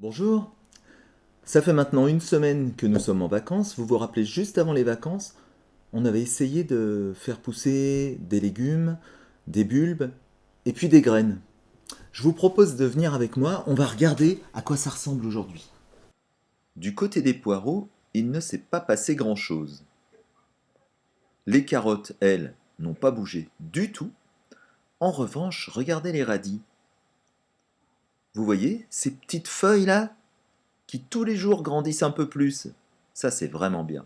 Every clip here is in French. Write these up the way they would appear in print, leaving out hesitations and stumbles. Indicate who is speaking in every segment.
Speaker 1: Bonjour, ça fait maintenant une semaine que nous sommes en vacances. Vous vous rappelez, juste avant les vacances, on avait essayé de faire pousser des légumes, des bulbes et puis des graines. Je vous propose de venir avec moi, on va regarder à quoi ça ressemble aujourd'hui. Du côté des poireaux, il ne s'est pas passé grand-chose. Les carottes, elles, n'ont pas bougé du tout. En revanche, regardez les radis. Vous voyez ces petites feuilles-là qui tous les jours grandissent un peu plus. Ça, c'est vraiment bien.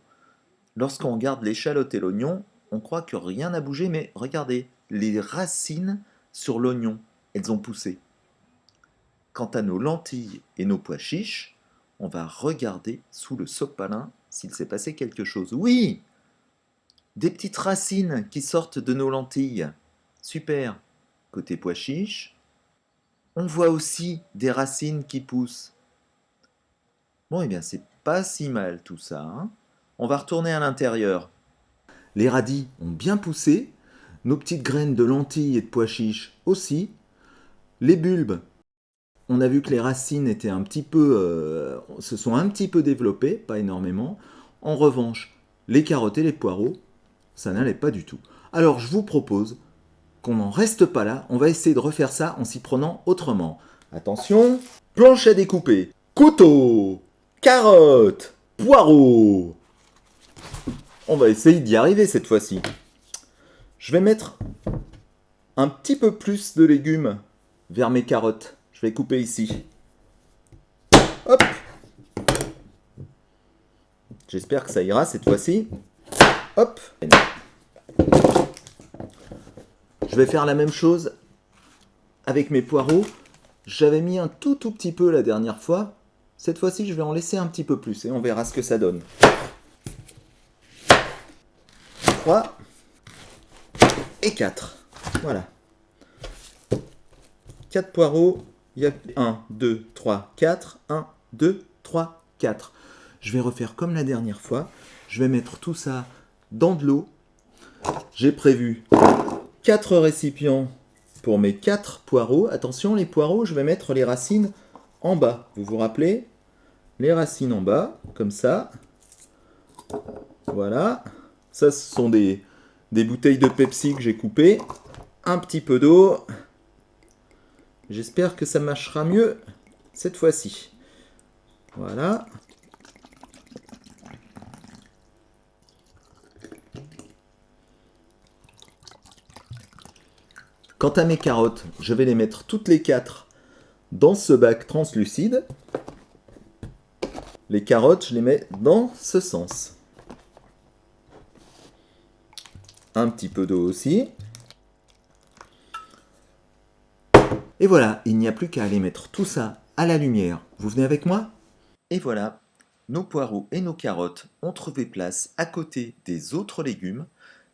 Speaker 1: Lorsqu'on regarde l'échalote et l'oignon, on croit que rien n'a bougé, mais regardez, les racines sur l'oignon, elles ont poussé. Quant à nos lentilles et nos pois chiches, on va regarder sous le sopalin s'il s'est passé quelque chose. Oui, des petites racines qui sortent de nos lentilles. Super. Côté pois chiches, on voit aussi des racines qui poussent. Bon, eh bien, c'est pas si mal tout ça, hein. On va retourner à l'intérieur. Les radis ont bien poussé, nos petites graines de lentilles et de pois chiches aussi. Les bulbes, on a vu que les racines étaient se sont un petit peu développées, pas énormément. En revanche, les carottes et les poireaux, ça n'allait pas du tout. Alors je vous propose qu'on n'en reste pas là, on va essayer de refaire ça en s'y prenant autrement. Attention, planche à découper, couteau, carottes, poireaux. On va essayer d'y arriver cette fois-ci. Je vais mettre un petit peu plus de légumes vers mes carottes. Je vais couper ici. Hop. J'espère que ça ira cette fois-ci. Hop. Je vais faire la même chose avec mes poireaux. J'avais mis un tout petit peu la dernière fois. Cette fois-ci, je vais en laisser un petit peu plus et on verra ce que ça donne. 3 et 4. Voilà. 4 poireaux. Il y a 1, 2, 3, 4. 1, 2, 3, 4. Je vais refaire comme la dernière fois. Je vais mettre tout ça dans de l'eau. J'ai prévu 4 récipients pour mes 4 poireaux. Attention, les poireaux, je vais mettre les racines en bas. Vous vous rappelez? Les racines en bas, comme ça. Voilà. Ça, ce sont des bouteilles de Pepsi que j'ai coupées. Un petit peu d'eau. J'espère que ça marchera mieux cette fois-ci. Voilà. Quant à mes carottes, je vais les mettre toutes les 4 dans ce bac translucide. Les carottes, je les mets dans ce sens. Un petit peu d'eau aussi. Et voilà, il n'y a plus qu'à aller mettre tout ça à la lumière. Vous venez avec moi? Et voilà, nos poireaux et nos carottes ont trouvé place à côté des autres légumes.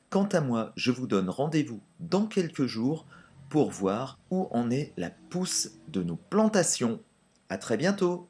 Speaker 1: Quant à moi, je vous donne rendez-vous dans quelques jours pour voir où en est la pousse de nos plantations. À très bientôt!